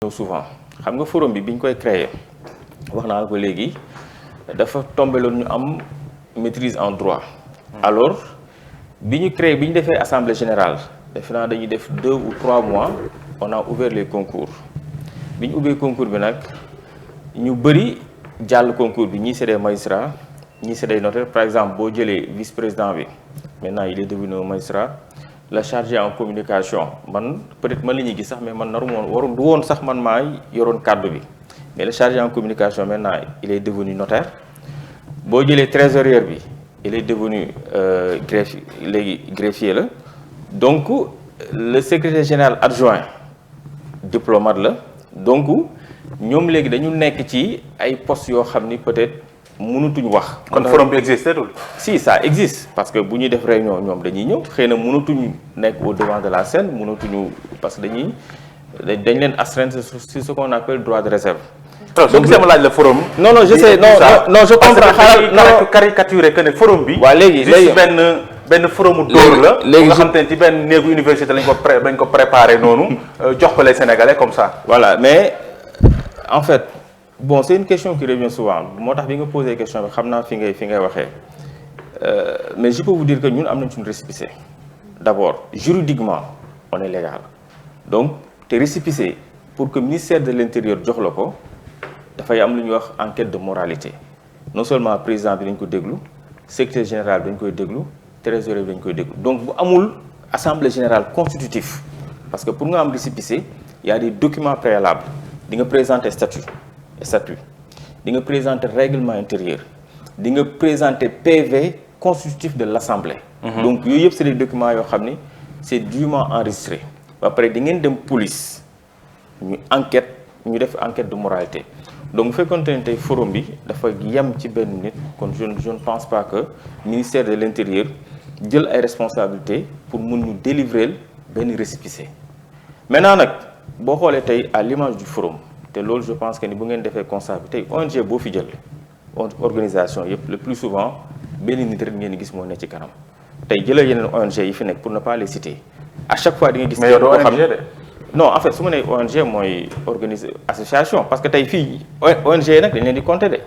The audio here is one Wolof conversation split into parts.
souvent xam nga forum bi biñ koy créer wax naa la ko léegi dafa tombé loon ñu am maîtrise en droit. Alors bi ñu créé bi ñu defee assemblée générale defe naa dañuy def 2 ou 3 mois on a ouvert les concours bi ñu ubbee concours bi nag ñu bëri jàll concours bi ñii c'est des magistrats ñii c'est des notaires. Par exemple boo jëlee vice-président bi maintenant il est devenu un magistrat. La chargé en communication man peut-être man la ñuy gis sax mais man naru woon du woon sax man maa yoroon kàddu bi mais le chargé en communication maintenant il est devenu notaire. Boo jëlee trésorier bi il est devenu greffier léegi greffier la. Donc le secrétaire général adjoint diplomate la. Donc ñoom léegi dañu nekk ci ay postes yoo xam ni peut-être mënatuñu wax. kon forum bi existé tul. Si ça existe parce que bu ñuy def réunion ñoom dañuy ñëw xëy na mënatuñu nekk au devant de la scène mënatuñu parce que dañ leen astreindre sur ce qu'on appelle droit de réserve. donc gisee ma laaj la forum. non je sais non je comprends xaaral non caricaturé que ne forum bi. waaw léegi benn forumu dóor la. léegi nga xam te ne ci benn néegu université lañ ko préparé noonu jox ko les Sénégalais comme ça. voilà mais en fait. Bon, c'est une question qui revient souvent. Moi, je vais poser la question, je sais mais je peux vous dire que nous avons une récépissé. D'abord, juridiquement, on est légal. Donc, tu récépissé pour que le ministère de l'Intérieur dise il faut avoir une enquête de moralité. Non seulement le président de le secrétaire général de le trésorier de le donc, il y a une assemblée générale constitutive. Parce que pour nous avoir récépissé, il y a des documents préalables. Vous présenter statut. Di nga présenter règlement intérieur di nga présenter PV constitutif de l'Assemblée. Donc yooyu yëpp c'est des documents yoo xam ni c'est dûment enregistré. ba pare di ngeen dem police ñu def enquête de moralité. Donc bu fekkoonte ne tey forum bi dafa yem ci benn nit kon je ne pense pas que ministère de l'Intérieur jël ay responsabilités pour mun ñu délivrer benn récépissé. Maintenant nag boo xoolee tey à l'image du forum. te loolu je pense que ni bu ngeen defee constat bi tey ONG boo fi jël organisation yëpp le plus souvent benn nit rek ngeen gis moo ne ci kanam tey jëlee yeneen ONG yi fi nekk pour ne pas les citer à chaque fois di nga gis. mais yow doo ONG de. non en fait su ma nee ONG mooy organiser association parce que tey fii ONG nag dañ leen di compter de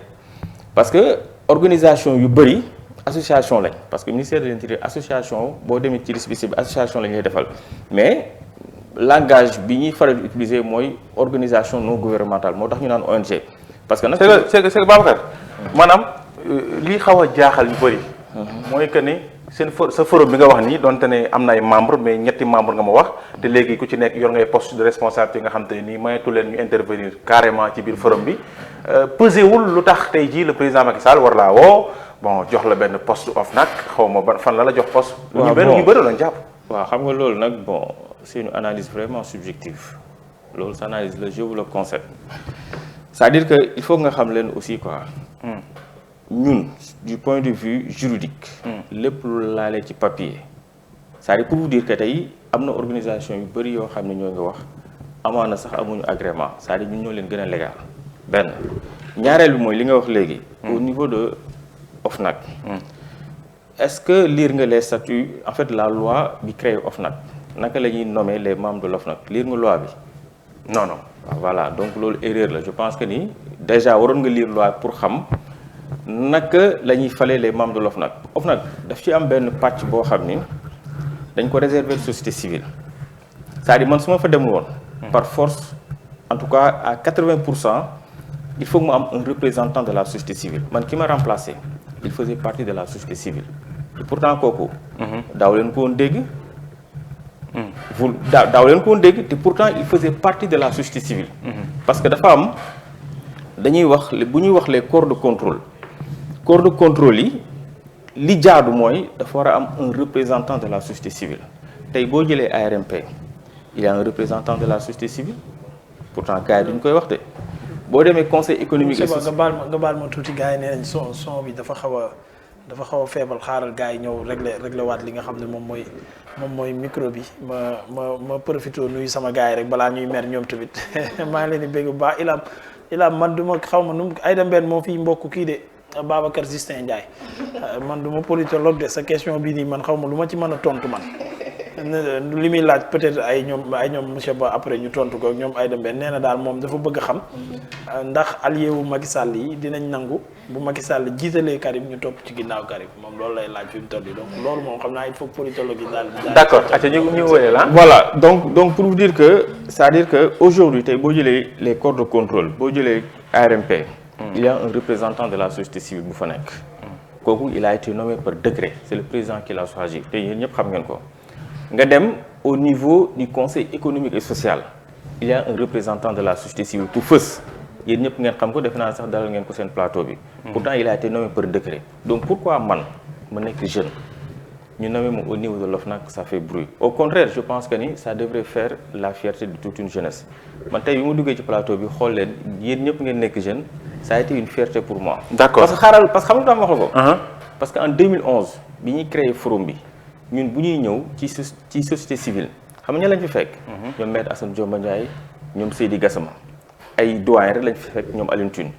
parce que organisation yu bëri association lañ parce que ministère de l'Intérieur association boo demee ci récépissé bi association lañ lay defal mais. Langage bi ñuy faral di utiliser mooy organisation non gouvernementale moo tax ñu naan ONG. parce que nag c'est que Babacar maanaam lii xaw a jaaxal ñu bëri. mooy que ni sa forum bi nga wax nii donte ne am na ay membres mais ñetti membres nga ma wax te léegi ku ci nekk yor ngay poste de responsabilité nga xam te ne nii mayetu leen ñu intervenir carrément ci biir forum bi pesé wul lu tax tey jii le président Macky Sall war laa woo bon jox la benn poste OFNAC xaw ma ban fan la jox poste. waaw bon ñu bëri lañ jàpp. waaw xam nga loolu nag bon. C'est une analyse vraiment subjective. Loolu sa analyse la je vous le concède. C'est-à-dire que il faut nga xam leen aussi quoi. ñun du point de vue juridique. lépp lu laalee ci papier. C'est-à-dire pour vous dire que tey am na organisation yu bëri yoo xam ne ñoo ngi wax amaana sax amuñu agrément c'est-à-dire ñun ñoo leen gën a légal. benn ñaareel bi mooy li nga wax léegi. au niveau de OFNAC. Est-ce que lire nga les statuts en fait la loi bi créé OFNAC. naka la ñuy nommer les membres de l'OFNAC lire nga loi bi. non. voilà donc loolu erreur la je pense que ni déjà waroon nga lire loi pour xam naka la ñuy falee les membres de l'OFNAC. OFNAC daf ci am benn pàcc boo xam ni dañ ko réserver société civile c'est-à-dire man su ma fa dem woon. par force en tout cas à 80% il faut que mu am un représentant de la société civile man ki ma remplacé il faisait partie de la société civile et pourtant kooku. daaw leen ko woon dégg. daaw leen ko woon dégg te pourtant il faisait partie de la société civile. parce que dafa am dañuy wax bu ñuy wax les corps de contrôle yi li jaadu mooy dafa war a am un représentant de la société civile tey boo jëlee ARMP il y a un représentant de la société civile pourtant gars yi duñ koy wax de boo demee conseil économique et social. nga baal ma tuuti gars yi nee nañ son bi dafa xaw a feebal xaaral gars yi ñëw régler waat li nga xam ne moom mooy micro bi ma profité nuyu sama gars yi rek balaa ñuy mer ñoom tamit maa ngi leen di bëgg bu baax ilaam man du ma xaw ma nu ay dem benn moo fii mbokk kii de Babacar Justin Ndiaye man du ma politologue de sa question bii nii man xaw ma lu ma ci mën a tontu man li muy laaj peut-être ay ñoom monsieur Ba après ñu tontu ko ñoom Aïda Mbène nee na daal moom dafa bëgg a xam ndax allié wu Macky Sall yi dinañ nangu bu Macky Sall jiitalee Karim ñu topp ci ginnaaw Karim moom loolu lay laaj fi mu toll nii donc loolu moom xam naa il faut politologue yi daal. d'accord acca ñu wéyee la. voilà donc pour vous dire que c'est-à-dire que aujourd'hui tey boo jëlee les corps de contrôle boo jëlee ARMP. il y a un représentant de la société civile bu fa nekk. kooku il a été nommé par décret c'est le président qui l'a choisi te yéen ñëpp xam ngeen ko. nga dem au niveau du conseil économique et social il y a un représentant de la société civile pour fës yéen ñëpp ngeen xam ko defe naa sax dalal ngeen ko seen plateau bi. pourtant il a été nommé par décret. donc pourquoi man ma nekk jeune ñu nommé ma au niveau de l'OFNAC ça fait bruit au contraire je pense que ni ça devrait faire la fierté de toute une jeunesse man tey bi ma duggee ci plateau bi xool leen yéen ñëpp ngeen nekk jeune ça a été une fierté pour moi. d'accord parce que xam nga wax la ko. parce que en 2011 bi ñuy créé forum bi. ñun bu ñuy ñëw ci société civile xam nga ña lañ fi fekk. ñoom Maître Assane Dioma Ndiaye ñoom Seydi Gassama ay doyen rek lañ fi fekk ñoom Alioune Tine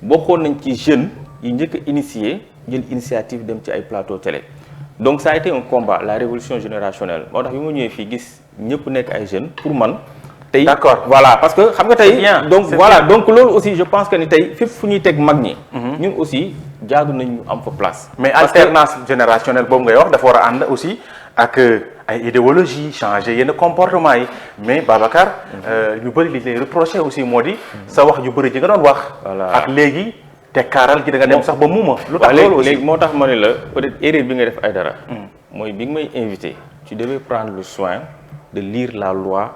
bokkoon nañ ci jeunes yi njëkk a initié jël initiative dem ci ay plateau télé. donc ça a été un combat la révolution générationnelle moo tax bi ma ñëwee fii gis ñëpp nekk ay jeunes pour man. tey d'accord voilà parce que xam nga tey. donc voilà bien. donc loolu aussi je pense que ni tey fépp fu ñuy teg mag ñi. ñun aussi jaadu nañ ñu am fa place. mais alternance générationnelle boobu ngay wax dafa war a ànd aussi ak ay idéologie changer yenn comportement yi mais Babacar ñu bëri li lay reproché aussi moo di sa wax ju bëri ji nga doon wax. ak léegi tekkaaral gi da nga dem sax ba muuma. lu tax loolu aussi léegi moo tax ma ne la peut-être erreur bi nga def ay dara. mooy bi nga may invité tu devais prendre le soin de lire la loi.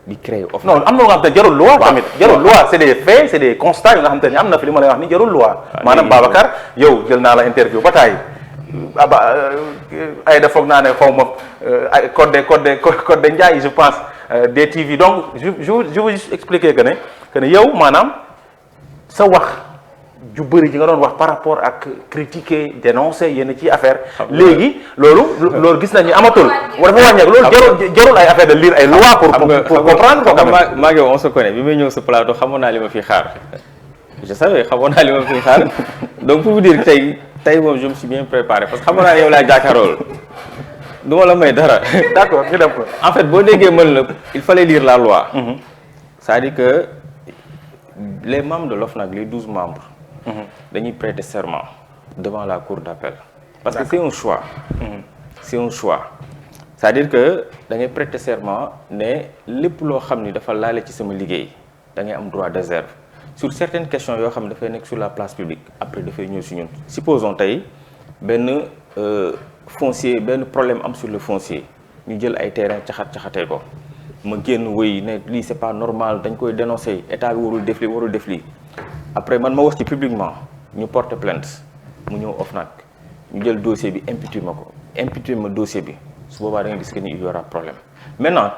di créer OFNAC. non am na loo xam te ne jarul loi tamit jarul loi c'est des faits c'est des constats yu nga xam te ne am na fi li ma lay wax ni jarul loi maanaam Babacar yow jël naa la interview ba taay Aïda foog naa ne xaw ma code Ndiaye je pense DTV donc je veux juste expliquer que ne yow maanaam sa wax ju bëri ji nga doon wax par rapport ak critiquer dénoncer yenn ci affaire léegi loolu gis nañu amatul dafa wàññeeku loolu jarul ay affaire de lire ay loi pour comprendre ko maa ngi on se connaît bi may ñëw sa plateau xamoon naa li ma fi xaar je savais xamoon naa li ma fi xaar donc pour vous dire tey moom je me suis bien préparé parce que xamoon naa yow laa jàkkaarool du ma la may dara d'accord ñu dem ko en fait boo déggee mën la il fallait lire la loi c'est-à-dire que les membres de l'OFNAC les 12 membres dañuy prêter serment devant la cour d'appel parce que c'est un choix c'est un choix c'est-à-dire que da ngay prêter serment ne lépp loo xam ni dafa laale ci sama liggéey da ngay am droit de réserve sur certaines questions yoo xam ne dafay nekk sur la place publique après dafay ñëw si ñun supposons tey benn foncier benn problème am sur le foncier ñu jël ay terrain caxatee ko ma génn wëy ne lii c'est pas normal dañ koy dénoncer état bi warul def lii après man ma wax ci publiquement ñu porter plainte mu ñëw OFNAC ñu jël dossier bi imputer ma dossier bi su boobaa da nga gis que ni il y aura problème maintenant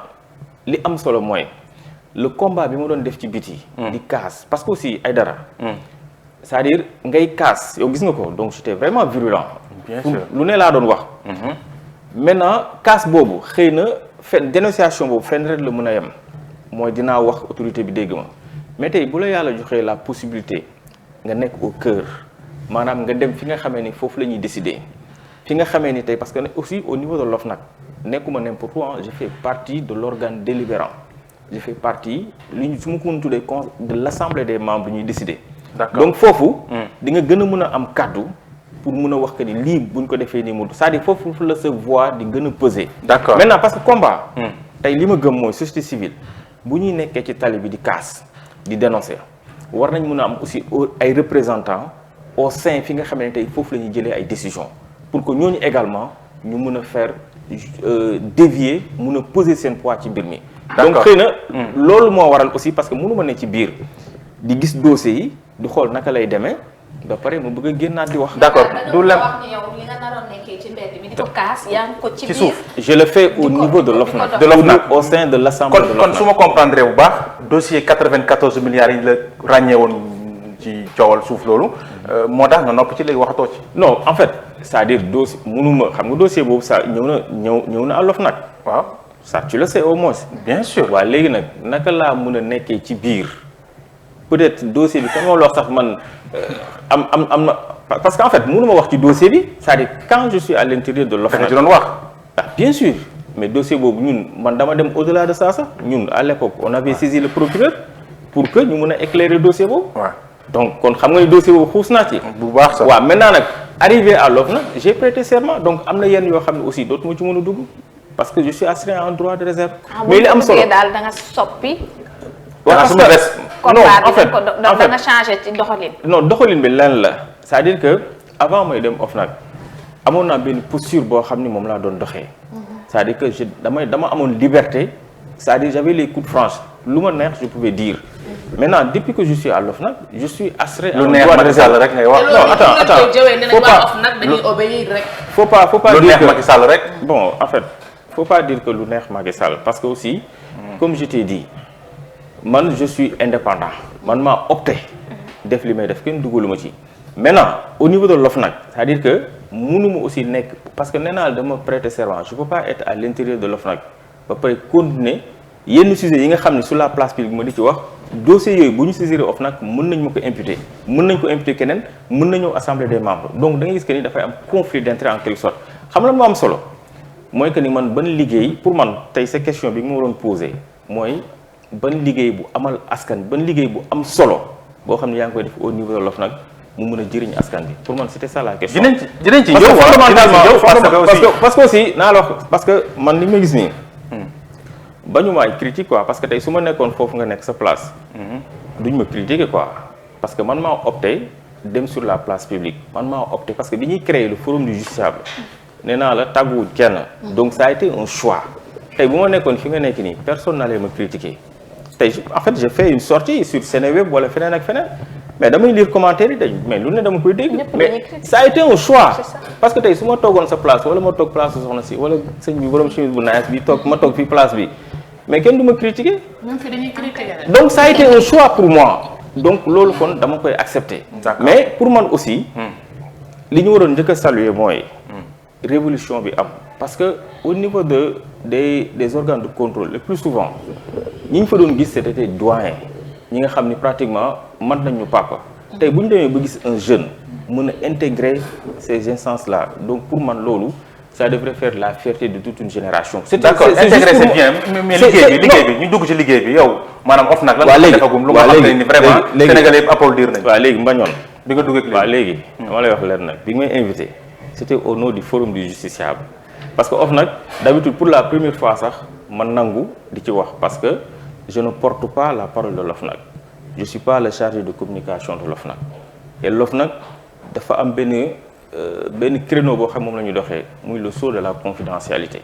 li am solo mooy le combat bi ma doon def ci biti di casse parce que aussi ay dara c'est-à-dire ngay casse yow gis nga ko donc j'étais vraiment virulent bien sûr lu ne laa doon wax maintenant casse boobu xëy na dénonciation boobu fenn rek la mën a yem mooy dinaa wax autorité bi dégg ma mais tey bu la yàlla joxee la possibilité nga nekk au cœur maanaam nga dem fi nga xamee ni foofu la ñuy décider fi nga xamee ni tey parce que aussi au niveau de l'OFNAC nekkuma n'importe où je fais partie de l'organe délibérant je fais partie li ñu su ma ko mën tuddee de l'assemblée des membres ñuy décider. D'accord. donc foofu di nga gën a mën a am kàddu pour mën a wax que ni lii buñ ko defee nii mu c'est-à-dire foofu la sa voix di gën a peser. D'accord. maintenant parce que combat tey li ma gëm mooy société civile bu ñuy nekkee ci tali bi di casse di dénoncer war nañ mën a am aussi ay représentants au sein fi nga xam ne tey foofu la ñuy jëlee ay décisions pour que ñooñu également ñu mën a faire dévier mën a poser seen poids ci mbir mi. donc xëy na loolu moo waral aussi parce que mënu ma ne ci biir di gis dossiers yi di xool naka lay demee ba pare mu bëgg a génnaat di wax. d'accord du lem wax ni yow li nga naroon nekkee ci mbedd mi di ko kaas yaa ngi ko ci biir suuf. je le fais au niveau de l'OFNAC. de l'OFNAC. au sein de l'assemblée de kon l'OFNAC. su ma comprendre bu baax dossier 94 milliards yi la ràññee woon ci coowal suuf loolu moo tax nga nopp ci léegi waxatoo ci. non en fait c'est-à-dire dossier mënuma xam nga dossier boobu ça ñëw na à l'OFNAC. waaw ça tu le sais au moins. bien sûr. waaw léegi nag naka laa mën a nekkee ci biir peut-être dossier bi kan moo la wax sax man am na parce que en fait mënu ma wax ci dossier bi c'est-à-dire quand je suis à l'intérieur de da nga l'OFNAC. ci doon wax. ah bien sûr mais dossier boobu ñun man dama dem au-delà de ça sax ñun à l'époque on avait saisi le procureur pour que ñu mën a éclairer dossier boobu. waaw donc kon xam nga ni dossier boobu xuus naa ci. bu baax sax waaw maintenant nag arrivé à l'OFNAC j'ai prêté serment donc am na yenn yoo xam ne aussi dootuma ci mën a dugg parce que je suis astreint en droit de réserve. mais li am solo daal da nga soppi. waaw parce que non en fait da nga changé ci doxalin. non doxalin bi lan la c'est-à-dire que avant mooy dem OFNAC amoon naa benn posture boo xam ni moom laa doon doxee. c'est-à-dire que dama amoon liberté c'est-à-dire j'avais les coups de franche lu ma neex je pouvais dire. maintenant depuis que je suis à l'OFNAC je suis astreint. lu neex Macky Sall rek ngay wax. non attends dañuy obéir rek. faut pas lu dire neex Macky Sall rek. bon en fait faut pas dire que lu neex Macky Sall parce que aussi comme je t'ai dit man je suis indépendant man maa opté def li may def kenn dugaluma ci maintenant au niveau de l'OFNAC c'est-à-dire que mënuma aussi nekk parce que nee naa dama prêter serment je peux pas être à l'intérieur de l'OFNAC ba pare continuer yenn sujets yi nga xam ne sur la place publique ma di ci wax dossiers yooyu bu ñu saisir OFNAC mën nañ ma ko imputer mën nañ ko imputer keneen mën na ñëw assemblée des membres donc da ngay gis que ni dafay am conflit d'intérêt en quelque sorte xam la moo am solo mooy que ni man ban liggéey pour man tey sa question bi nga ma doon posé mooy ban liggéey bu amal askan ban liggéey bu am solo boo xam ne yaa ngi koy def au niveau de l'OFNAC mu mën a jëriñ askan bi pour man c'était ça la question. dinañ ci ñëw parce que aussi naa la wax parce que man li ma gis nii. bañu ma ay critique quoi parce que tey su ma nekkoon foofu nga nekk sa place. duñ ma critiquer quoi parce que man maa opté dem sur la place publique man maa opté parce que bi ñuy créer le forum du justiciable nee naa la tàgguwuñ kenn. donc ça a été un choix tey bu ma nekkoon fi nga nekk nii personne n'allait me critiquer tey en fait j'ai fait une sortie sur Seneweb wala feneen ak feneen mais damay lire commentaire yi dañ mais lu ne dama koy dégg. mais ça a été un choix. parce que tey su ma toogoon sa place wala ma toog place soxna si wala sëñ bi borom chemise bu nice bi toog ma toog fii place bi. mais kenn du ma critiquer. donc ça a été un choix pour moi. donc loolu kon dama koy accepter. mais pour man aussi. li ñu waroon njëkk a saluer mooy. révolution bi am parce que au niveau des organes de contrôle le plus souvent ñi ñu fa doon gis c'était des doyens ñi nga xam ni pratiquement mat nañ ñu papa. tey bu ñu demee ba gis un jeune mën a intégrer ces instances là donc pour man loolu. ça devrait faire la fierté de toute une génération. d'accord intégrer c'est bien mais liggéey bi ñu dugg ci liggéey bi yow maanaam OFNAC lan nga defagum lu nga xam ne ni vraiment Sénégalais yëpp applaudir nañ. waaw léegi Mbañoon bi nga dugg ak waaw léegi dama lay wax leen nag bi nga may invité c'était au nom du forum du justiciable parce que OFNAC d'habitude pour la première fois sax man nangu di ci wax parce que je ne porte pas la parole de l'OFNAC je suis pas le chargé de communication de l'OFNAC et l'OFNAC dafa am benn créneau boo xam moom la ñu doxee muy le sceau de la confidentialité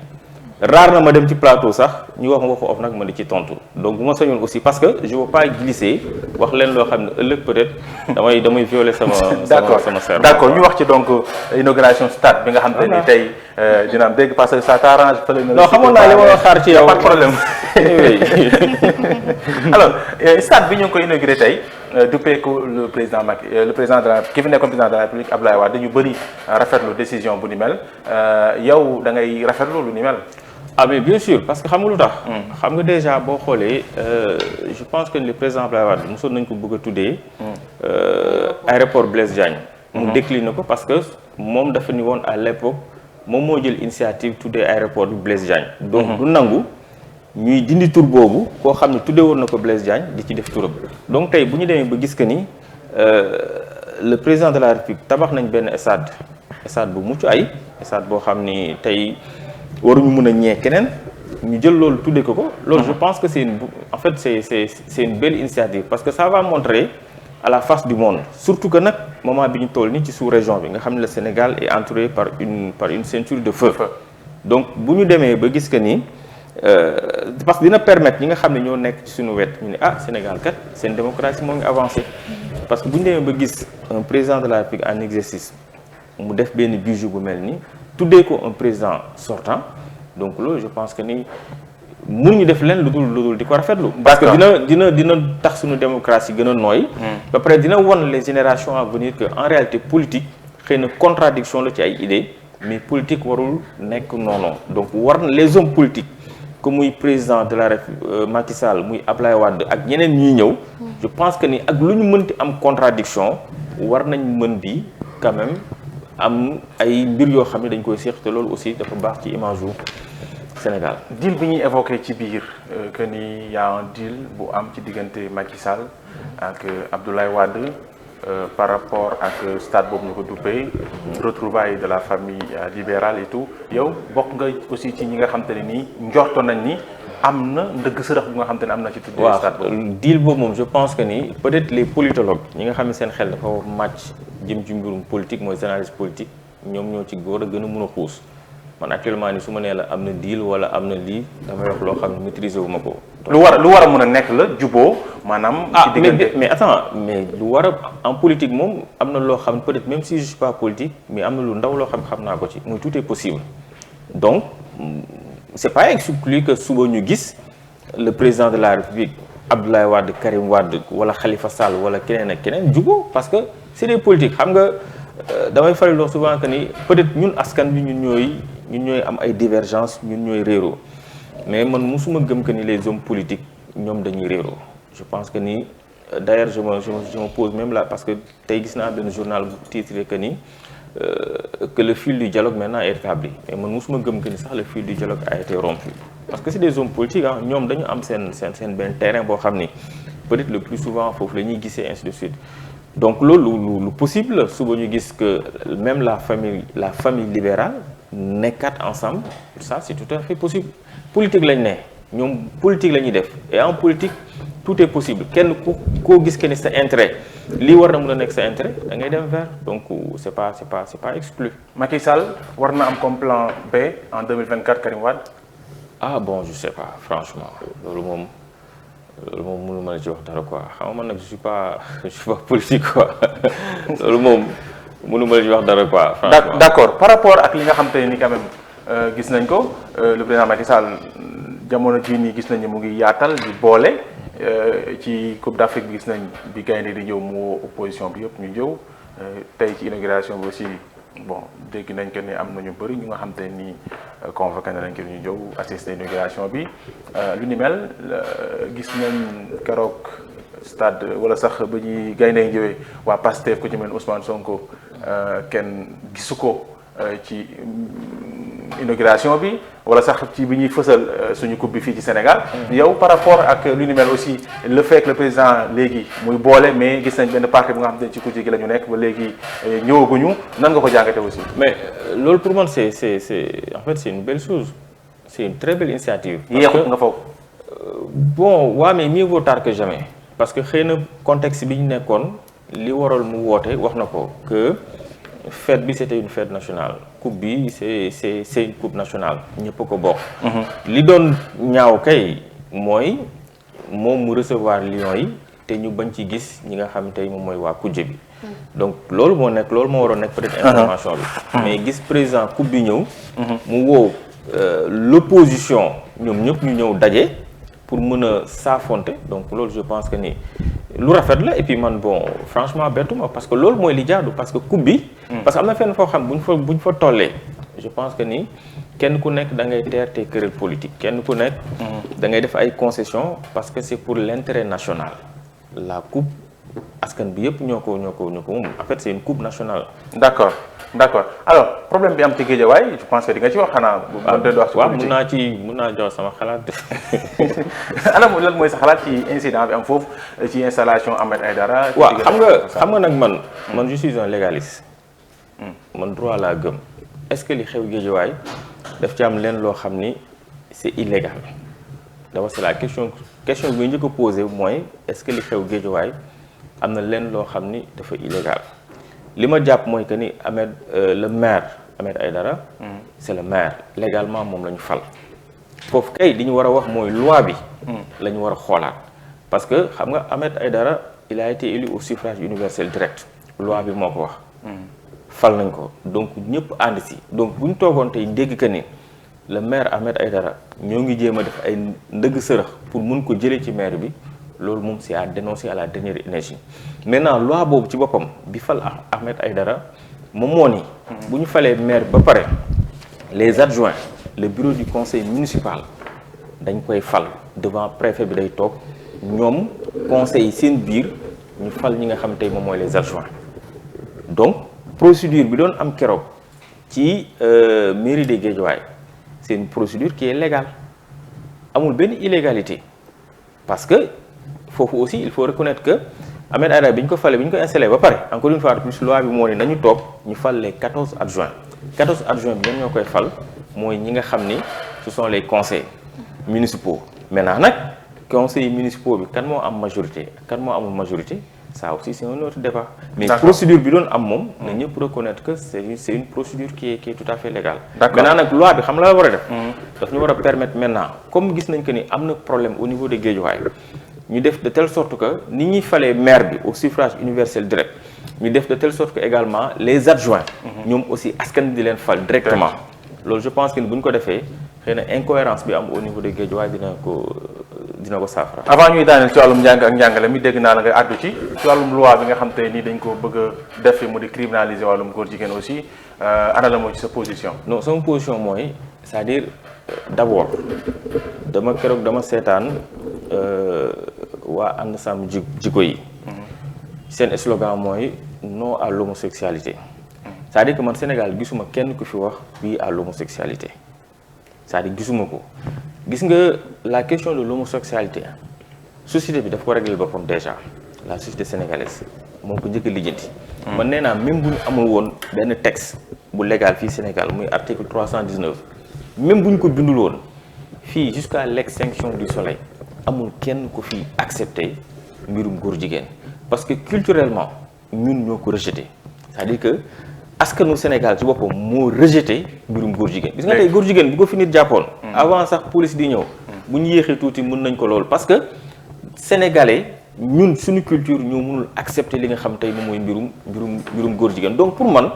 rare na ma dem ci plateau sax ñu wax ma waxu OFNAC ma di ci tontu donc bu ma sañoon aussi parce que je veux pas glisser wax leen loo xam ne ëllëg peut-être damay violer sama serment. d'accord ñu wax ci donc inauguration stade bi nga xam te ni tey dina am dégg parce que ça t'arrange fële na. non xamoon naa li ma xaar ci yow pas de problème. alors stade bi ñu ngi ko inauguré tey duppee ko le président de la ki fi nekkoon président de la République Abdoulaye Wade dañu bëri rafetlu décision bu ni mel yow da ngay rafetlu lu ni mel. ah mais bien sûr parce que xam nga lu tax. xam nga déjà boo xoolee je pense que le président Abdoulaye Wade mosoon nañu ko bëgg a tuddee. aéroport Blaise Diagne. mu décliné ko parce que moom dafa ni woon à l'époque moom moo jël initiative tuddee aéroport bi Blaise Diagne. donc du nangu ñuy dindi tur boobu koo xam ne tuddee woon na ko Blaise Diagne di ci def turam. donc tey bu ñu demee ba gis que ni le président de la République tabax nañ benn stade bu mucc ay stade boo xam ni tey. waruñu mën a ñee keneen ñu jël loolu tuddee ko loolu je pense que c'est une belle initiative parce que ça va montrer à la face du monde surtout que nag moment bi ñu toll nii ci sous-région bi nga xam ne le Sénégal est entouré par une ceinture de feu donc bu ñu demee ba gis que ni parce que dina permettre ñi nga xam ne ñoo nekk ci suñu wet ñu ne Sénégal kat seen démocratie moo ngi avancé parce que bu ñu demee ba gis un président de la République en exercice mu def benn bijou bu mel nii tuddee ko un président sortant donc loolu je pense que ni mënuñu def leen lu dul di ko rafetlu. parce que dina tax suñu démocratie gën a nooy. ba pare dina won les générations à venir que en réalité politique xëy na contradiction la ci ay idées mais politique warul nekk noonu donc war na les hommes politiques que muy président de la République Macky Sall muy Ablaye Wade ak ñeneen ñuy ñëw. je pense que ni ak lu ñu mënti am contradiction war nañ mën di quand même am ay mbir yoo xam ne dañ koy seex te loolu aussi dafa baax ci image wu Sénégal. deal bi ñuy évoqué ci biir que ni y a un deal bu am ci diggante Macky Sall ak Abdoulaye Wade par rapport ak stade boobu ñu ko duppee retrouvailles de la famille libérale et tout yow bokk nga aussi ci ñi nga xam te ne nii njorto nañ ni am na ndëgg sërëx bu nga xam te ne am na ci tuddee stade boobu. deal boobu moom je pense que ni peut-être les politologues ñi nga xam ne seen xel dafa màcc jëm ci mbirum politique mooy analyse politique ñoom ñoo ci góor a gën a mun a xuus man actuellement ni su ma nee la am na deal wala am na lii damay wax loo xam ne maîtriser wu ma ko. lu war a mun a nekk la juboo maanaam. ci diggante mais attends mais lu war a en politique moom am na loo xam peut-être même si je suis pas politique mais am na lu ndaw loo xam naa ko ci muy tout est possible donc c'est pas exclu que suba ñu gis le président de la République Abdoulaye Wade Karim Wade wala Khalifa Sall wala keneen ak keneen juboo parce que c'est des politiques xam nga damay faral di souvent que ni peut-être ñun askan bi ñun ñooy am ay divergences ñun ñooy réeroo mais man musuma gëm que ni les hommes politiques ñoom dañuy réeroo je pense que ni d'ailleurs je me pose même là parce que tey gis naa benn journal bu titré que ni que le fil du dialogue maintenant est rétabli mais man musuma gëm que ni sax le fil du dialogue a été rompu parce que c'est des hommes politiques ah ñoom dañu am seen benn terrain boo xam ni peut-être le plus souvent foofu la ñuy gisee ainsi de suite donc loolu lu possible la suba ñu gis que même la famille libérale nekkaat ensemble ça c'est tout à fait possible politique lañ ne ñoom politique la ñuy def et en politique tout est possible kenn koo gis que ni sa intérêt lii war na mën a nekk sa intérêt da ngay dem vers donc c'est pas exclu. Macky Sall war na am comme plan B en 2024 Karim Wade. Ah bon je sais pas franchement loolu moom mënu ma la ci wax dara quoi xam nga man nag je suis pas politique quoi loolu moom mënu ma la ci wax dara quoi. franchement d'accord par rapport ak li nga xam te ni quand même gis nañ ko le président Macky Sall jamono jii nii gis nañ mu ngi yaatal di boole ci Coupe d'Afrique bi gis nañ bi gaynde di ñëw mu woo opposition bi yëpp ñu ñëw tey ci inauguration bi aussi bon dégg nañ que ni am na ñu bëri ñu nga xam te ni convoqué nañ ko ñu ñëw assister inauguration bi lu ni mel gis nañ keroog stade wala sax ba ñuy gaynde yi ñëwee waa Pastef ku ci mel Ousmane Sonko kenn gisu ko ci inauguration bi wala sax ci bi ñuy fësal suñu coupe bi fii ci Sénégal. yow par rapport ak lu ni mel aussi le fait que le président léegi muy boole mais gis nañ benn parti bu nga xam ne ci kujje gi la ñu nekk ba léegi ñëwaguñu nan nga ko jàngate aussi. mais loolu pour man c'est en fait c'est une belle chose c'est une très belle initiative. yéexut nga foog. bon waaw mais mieux vaut tard que jamais parce que xëy na contexte bi ñu nekkoon li waral mu woote wax na ko que. fête bi c'était une fête nationale coupe bi c'est une coupe nationale ñëpp ko bokk. li doon ñaaw kay mooy moom mu recevoir Lions yi te ñu bañ ci gis ñi nga xam tey moom mooy waa kujje bi. donc loolu moo waroon nekk peut-être information bi. mais gis président coupe bi ñëw. mu woo l'opposition ñoom ñëpp ñu ñëw daje pour mën a saafonte donc loolu je pense que ni. lu rafet la et puis man bon franchement bettuma parce que loolu mooy li jaadu parce que coupe bi. parce que am na fenn foo xam bu ñu fa tollee. je pense que ni kenn ku nekk da ngay teer te querelle politique kenn ku nekk. da ngay def ay concessions parce que c'est pour l'intérêt national. la coupe askan bi yëpp ñoo ko moom en fait c'est une coupe nationale. d'accord alors problème bi am ci Guédiawaye je pense que di nga ci wax xanaa. waaw mun naa jox sama xalaat. ana lan mooy sa xalaat ci incident bi am foofu ci installation Ahmed Aïdara. waaw xam nga nag man je suis un légaliste. man droit laa gëm. est-ce que li xew Guédiawaye daf ci am leen loo xam ni c'est illégal d'abord c'est la question bi njëkk a posé mooy est-ce que li xew Guédiawaye am na leen loo xam ni dafa illégal. li ma jàpp mooy que ni le maire Ahmed Aïdara c'est le maire légalement moom la ñu fal foofu kay li ñu war a wax mooy loi bi la ñu war a xoolaat parce que xam nga Ahmed Aïdara il a été élu au suffrage universel direct loi bi moo ko wax fal nañ ko donc ñëpp ànd si donc bu ñu toogoon tey dégg que ni le maire Ahmed Aïdara ñoo ngi jéem a def ay ndëgg sërëx pour mun ko jëlee ci maire bi loolu moom c'est à dénoncer à la dernière énergie maintenant loi boobu ci boppam bi fal Ahmed Aïdara moom moo ni bu ñu falee maire ba pare les adjoints le bureau du conseil municipal dañ koy fal devant préfet bi day toog ñoom conseil seen biir ñu fal ñi nga xam tey moom mooy les adjoints donc procédure bi doon am keroog ci mairie de Guédiawaye c'est une procédure qui est légale amul benn illégalité parce que foofu aussi il faut reconnaître que Ahmed Aïdara bi ñu ko fale bi ñu ko installé ba pare encore une fois de plus loi bi moo ni nañu toog ñu fal les 14 adjoints bi ñoom ñoo koy fal mooy ñi nga xam ni ce sont les conseils municipaux maintenant nag conseils municipaux bi kan moo am majorité kan moo amul majorité ça aussi c'est un autre débat mais procédure bi doon am moom na ñëpp reconnaître que c'est une procédure qui est tout à fait légale maintenant nag loi bi xam la war a def daf ñu war a permettre maintenant comme gis nañ que ni am na problème au niveau de Guédiawaye ñu def de telle sorte que ni ñuy falee maire bi au suffrage universel direct ñu def de telle sorte que également les adjoints ñoom aussi askan di leen fal directement loolu je pense que ni bu ñu ko defee xëy na incohérence bi am au niveau de Guédiawaye dina ko saafara. avant ñuy daaneel ci wàllum njàng ak njàngale mi dégg naa la nga àddu ci wàllum loi bi nga xam te nii dañ ko bëgg a def mu di criminaliser wàllum góor jigéen aussi ana la moo ci sa position. non sama position mooy c'est-à-dire d'abord dama seetaan waa ànd sàmm jikko yi seen slogan mooy non à l'homosexualité c'est-à-dire que man Sénégal gisuma kenn ku fi wax oui à l'homosexualité c'est-à-dire gisuma ko gis nga la question de l'homosexualité société bi daf ko régler boppam déjà la société sénégalaise moo ko njëkk a lijjanti man nee naa même bu ñu amul woon benn texte bu légal fii Sénégal muy article 319 même bu ñu ko bindul woon fii jusqu'à l'extinction du soleil amul kenn ko fii accepter mbirum góor jigéen parce que culturellement ñun ñoo ko rejeté c'est-à-dire que askanu Sénégal ci boppam moo rejeté mbirum góor jigéen gis nga tey góor jigéen bu ko fi nit jàppoon avant sax police di ñëw bu ñu yéexee tuuti mën nañ ko lool parce que sénégalais ñun suñu culture ñoo mënul accepter li nga xam tey moom mooy mbirum góor jigéen donc pour man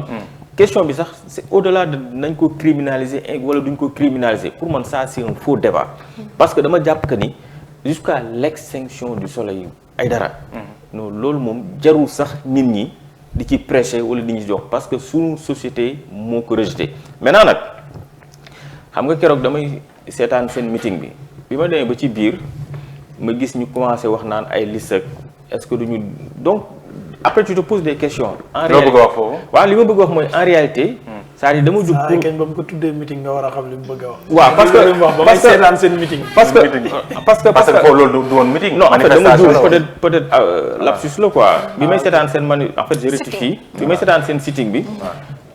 question bi sax c'est au-delà de nañ ko criminaliser wala duñ ko criminaliser pour man ça c'est un faux débat parce que dama jàpp que ni jusqu'à l'extinction du soleil Aïdara non loolu moom jarul sax nit ñi di ci prêcher wala di ñu jox parce que suñu société moo ko rejeté maintenant nag xam nga keroog damay seetaan seen meeting bi ma demee ba ci biir ma gis ñu commencé wax naan ay liste ak est-ce que duñu donc après tu te poses des questions. en réalité loo bëgg a wax foofu. waaw li ma bëgg a wax mooy en réalité. c'est-à-dire dama jug pour kañ ba mu ko tuddee meeting nga war a xam li mu bëgg a wax. waaw parce que ba may seetaan seen meeting. parce que foofu loolu du woon meeting. non en fait dama jug peut-être lapsus la quoi. bi may seetaan seen en fait je rectifie. bi may seetaan seen sitting bi.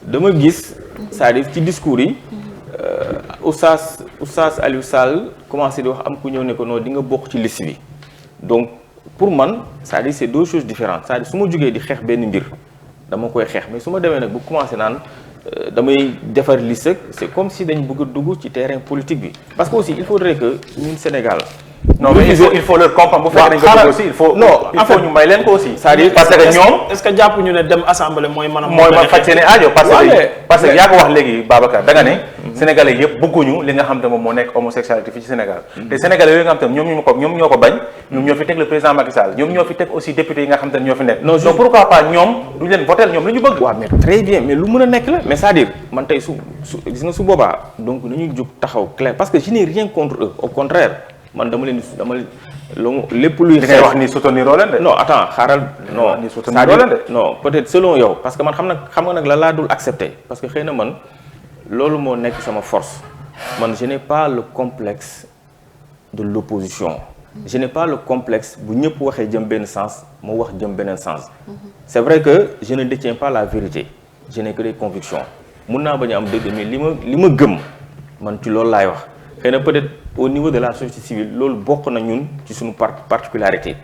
dama gis c'est-à-dire ci discours yi. Oustaz Aliou Sall commencé di wax am ku ñëw ne ko non di nga bokk ci liste bi donc pour man c'est-à-dire c'est deux choses différentes c'est-à-dire su ma jugee di xeex benn mbir dama koy xeex mais su ma demee nag bu commencé naan damay defar liste c'est comme si dañ bëgg a dugg ci terrain politique bi parce que aussi il faudrait que ñun Sénégal. non mais il faut leur comprendre bu fekkee dañ ko dugg aussi il faut ñu may leen ko aussi. c'est-à-dire parce que ñoom est-ce que jàpp ñu ne dem assemblée mooy mën a. mooy ma faj seen i aajo parce que yaa ko wax léegi Babacar da nga ne. Sénégalais yëpp bëgguñu li nga xam te moom moo nekk homosexualité fii ci Sénégal. te Sénégalais yooyu nga xam te ñoom ñoo ko bañ. ñoom ñoo fi teg le président Macky Sall ñoom ñoo fi teg aussi député yi nga xam te ñoo fi nekk. donc pourquoi pas ñoom duñ leen voter ñoom li ñu bëgg. waaw mais très bien mais lu mën a nekk la mais c'est-à-dire man tey su gis nga su boobaa donc nañuy jóg taxaw clair parce que je n'ai rien contre eux au contraire man dama lépp luy. li ngay wax ni soutenir leen de. non attends xaaral non ni soutenir leen de. non peut-être selon yow parce que man xam nga nag la laa dul accepter parce que xëy na man loolu moo nekk sama force man je n'ai pas le complexe de l'opposition je n'ai pas le complexe bu ñëpp waxee jëm benn sens moo wax jëm beneen sens c'est vrai que je ne détiens pas la vérité je n'ai que des convictions mun naa bañ a am dëgg mais li ma gëm man ci loolu laay wax xëy na peut-être au niveau de la société civile loolu bokk na ñun ci suñu particularité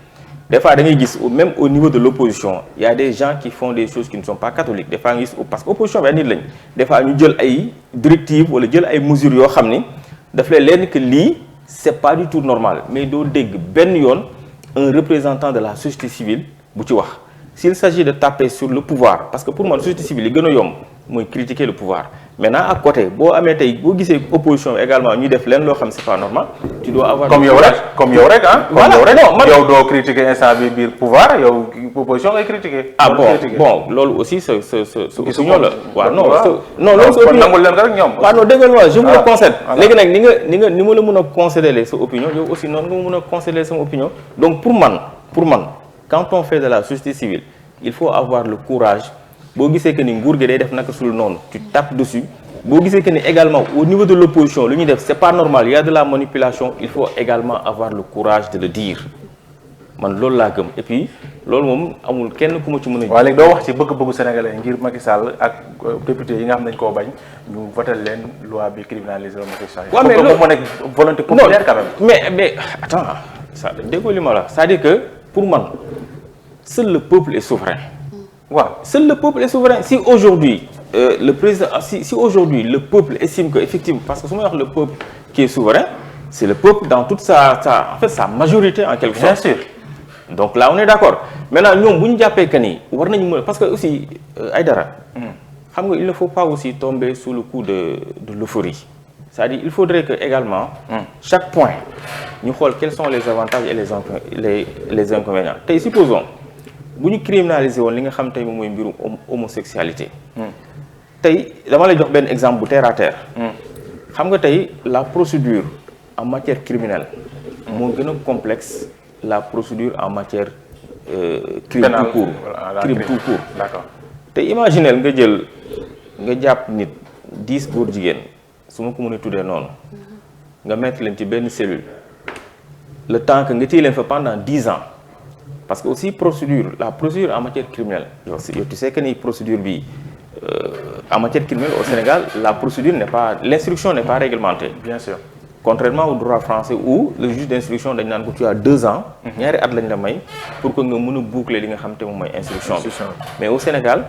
des fois da ngay gis même au niveau de l'opposition il y a des gens qui font des choses qui ne sont pas catholiques des fois nga gis parce que opposition bi ay nit lañ des fois ñu jël ay directives wala jël ay mesures yoo xam ni daf lay leen que lii c'est pas du tout normal mais doo dégg benn yoon un représentant de la société civile bu ci wax s'il s'agit de taper sur le pouvoir parce que pour moi société civile yi gën a yomb mooy critiquer le pouvoir maintenant à côté boo amee tey boo gisee opposition également ñuy def leen loo xam c'est pas normal tu dois avoir comme yow rek ah voilà non man yow doo critiquer instant bi biir pouvoir yow opposition ngay critiquer bon loolu aussi sa opinion la waaw non loolu kon nangul leen ko rek ñoom waaw non dégg nga je vous le concède léegi nag ni ma la mën a concéder sa opinion yow aussi noonu nga mën a concéder sama opinion donc pour man quand on fait de la société civile il faut avoir le courage boo gisee que ni nguur gi day def naka sul noonu tu tapes dessus boo gisee que ni également au niveau de l'opposition lu ñuy def c'est pas normal il y a de la manipulation il faut également avoir le courage de le dire man loolu laa gëm et puis loolu moom amul kenn ku ma ci mën a. waaw léegi doo wax ci bëgg-bëggu sénégalais ngir Macky Sall ak député yi nga xam ne dañ koo bañ ñu voté leen loi bi criminalisé l'homosexualité. waaw mais loolu moo nekk volonté populaire quand même. mais attends ça déggoo li ma la c'est-à-dire que pour man seul le peuple est souverain. waaw seul le peuple est souverain si aujourd'hui le président si aujourd'hui le peuple estime que effectivement parce que su may wax le peuple qui est souverain c'est le peuple dans toute sa majorité en quelque sorte. Bien sûr. donc là on est d'accord maintenant ñoom bu ñu jàppee que ni war nañu mën parce que aussi Aïdara xam nga il ne faut pas aussi tomber sous le coup de l'euphorie c'est-à-dire il faudrait que également chaque point ñu xool quels sont les avantages et les inconvénients tey supposons bu ñu criminaliser woon li nga xam tey moom mooy mbirum homosexualité tey dama lay jox benn exemple bu terre à terre xam nga tey la procédure en matière criminelle moo gën a complexe la procédure en matière crime tout court crime tout court d'accord te imaginel nga jël nga jàpp nit 10 góor jigéen su ma ko mën a tuddee noonu nga mettre leen ci benn cellule le temps que nga téye leen fa pendant 10 ans parce que aussi la procédure en matière criminelle yow tu sais que ni procédure bi en matière criminelle au Sénégal l'instruction n'est pas réglementée. Bien sûr. Contrairement au droit français où le juge d'instruction dañ naan ko tu as 2 ans. ñaari at lañ la may pour que nga mën a boucler li nga xam te moom mooy instruction bi. mais au Sénégal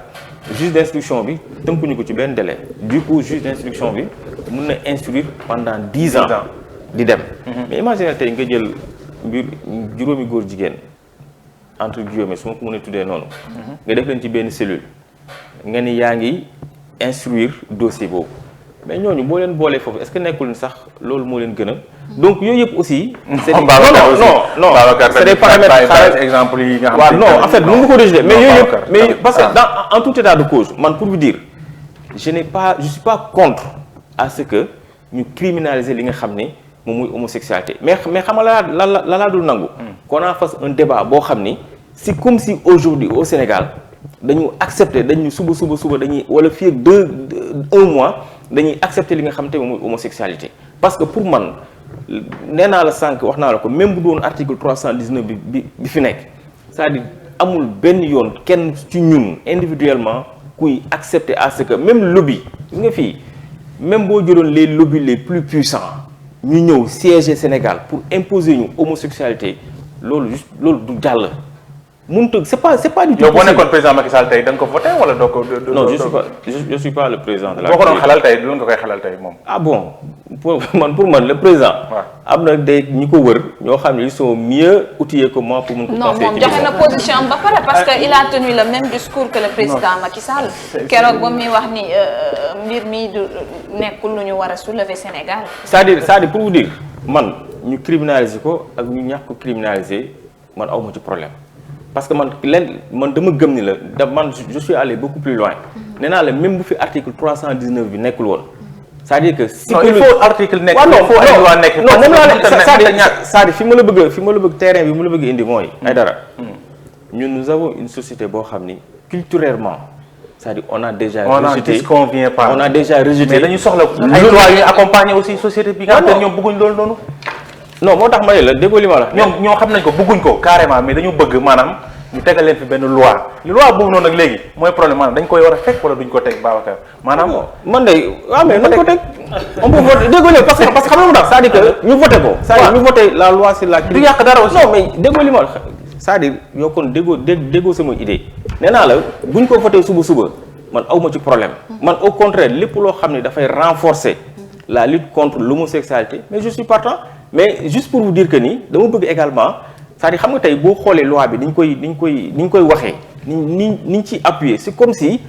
juge d'instruction bi tënkuñu ko ci benn délai. du coup juge d'instruction bi mën na instruire pendant 10 ans. di dem. mais imagine tey nga jël mbir juróomi góor jigéen entre guillemets su ma ko mën a tuddee noonu. nga def leen ci benn cellule. nga ni yaa ngi instruire dossier boobu. mais ñooñu boo leen boolee foofu est-ce que nekkul sax loolu moo leen gën a donc yooyu yëpp aussi. c'est non c'est des paramètres exemple yi nga xam waaw non en fait mën nga ko rejeter mais yooyu yëpp mais parce que en tout état de cause man pour vous dire je suis pas contre à ce que ñu criminaliser li nga xam ne moom mooy homosexualité mais xam nga la laa dul nangu. qu'on en fasse un débat boo xam ni c'est comme si aujourd'hui au Sénégal dañu accepter dañu suba dañuy wala fii ak 1 mois. dañuy accepter li nga xam te moom mooy homosexualité parce que pour man nee naa la sànq wax naa la ko même bu doon article 319 bi fi nekk c'est-à-dire amul benn yoon kenn ci ñun individuellement kuy accepter à ce que même lobby nga fii même boo jëloon les lobbies les plus puissants ñu ñëw siéger Sénégal pour imposer ñu homosexualité loolu du jàll. mënut c'est pas du tout. yow boo nekkoon président Macky Sall tey da nga ko voté wala doo ko. non je suis pas le président de la. boo ko doon xalal tey lan nga koy xalal tey moom. ah bon pour man le président. waaw am na day ñi ko wër ñoo xam ne ils sont mieux outillés que moi pour mun ko. non moom joxe na position ba pare parce que il a tenu le même discours que le président Macky Sall. keroog ba muy wax ni mbir mi du nekkul lu ñu war a soulever Sénégal. c'est-à-dire pour vous dire man ñu criminaliser ko ak ñu ñàkk ko criminaliser man aw ma ci problème. parce que man dama gëm ni la man je suis allé beaucoup plus loin nee naa la même bu fi article 319 bi nekkul woon c'est-à-dire que. si il faut article nekk il faut ay loi nekk. non moom laa c'est-à-dire fi ma la bëgg terrain bi mu la bëgg indi mooy. ay dara ñun nous avons une société boo xam ni culturellement c'est-à-dire on a déjà rejeté mais dañu soxla ay loi yu accompagner aussi société bi nga xam ne ñoom bëgguñ loolu noonu. non moo tax ma ne la déggoo li ma la. ñoo xam nañ ko bëgguñ ko carrément mais dañu bëgg maanaam ñu tegal leen fi benn loi loi boobu noonu nag léegi mooy problème maanaam dañ koy war a teg wala duñ ko teg Babacar maanaam. man de waaw mais nañ ko teg. on peut voter déggoo li parce que xam nga lu tax c'est-à-dire que ñu voté ko. c'est-à-dire ñu voté la loi sur la. du yàq dara aussi non mais déggoo li ma la c'est-à-dire yow kon déggoo sama idée nee naa la buñ ko voté suba man awma ci problème. man au contraire lépp loo xam ne dafay renforcer la lutte contre l'homosexualité mais je suis partant. mais juste pour vous dire que ni dama bëgg également c'est-à-dire xam nga tey boo xoolee loi bi ni ñu koy waxee ni ci appuyer c'est comme si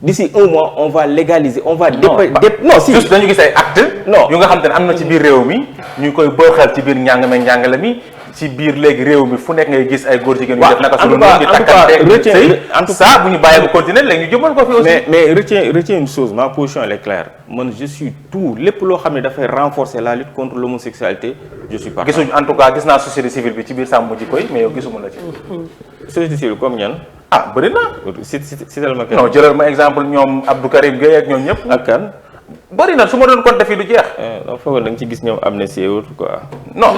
d'ici 1 mois on va légaliser on va. non si juste dañu gis ay actes. non yu nga xam te ne am na ci biir réew mi ñu koy booxal ci biir njàngale mi ci biir léegi réew mi fu nekk ngay gis ay góor jigéen yu def naka suñu noonu di takkante sëy en tout ça bu ñu bàyyee bu continuer léegi ñu jëmal ko fi aussi. mais retiens une chose ma position elle est claire man je suis tout lépp loo xam ne dafay renforcer la lutte contre l'homosexualité je suis partant. gisuñ en tout cas gis naa société civile bi ci biir sàmm ji koy mais yow gisuma la ci. société civile comme ñan. ah bëri na. si non jëlal ma exemple ñoom Abdou Karim Gueye ak ñoom ñëpp. ak kan. bëri na su ma doon compter fii du jeex. donc foog na nga ci gis ñoom amnistie wut quoi. non.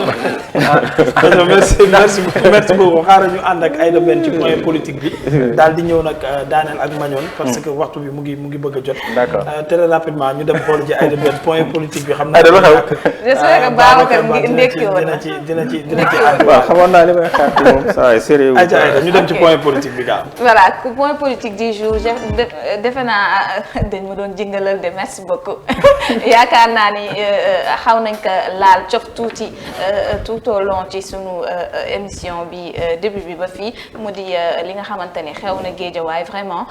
merci beaucoup xaaral ñu ànd ak Aïda Ben ci point politique bi. daal di ñëw nag daaneel ak Mañoon. parce que waxtu bi mu ngi bëgg a jot. d'accord très rapidement ñu dem xool ji Aïda Ben point politique bi xam naa. Aïda lu xew. j'espère que Babacar ndekki woon na dina ci ànd. waaw xamoon naa li may xaar ci moom saa yi sérieux. Aïda ñu dem ci point politique bi gaaw. voilà point politique du jour defe naa dañ ma doon jëngalal de merci beaucoup yaakaar naa ni xaw nañ ko laal cof tuuti tout au long ci sunu émission bi début bi ba fii mu di li nga xamante ni xew na Géejawaay vraiment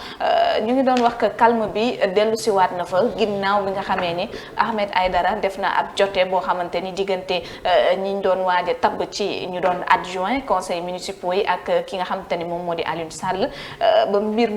ñu ngi doon wax que calme bi dellu si waat na fa ginnaaw bi nga xamee ni Ahmed Aïdara def na ab jote boo xamante ni diggante ñi ñu doon waaj a tabb ci ñu doon adjoint conseil municipal yi ak ki nga xamante ni moom moo di Alioune Sall ba mbir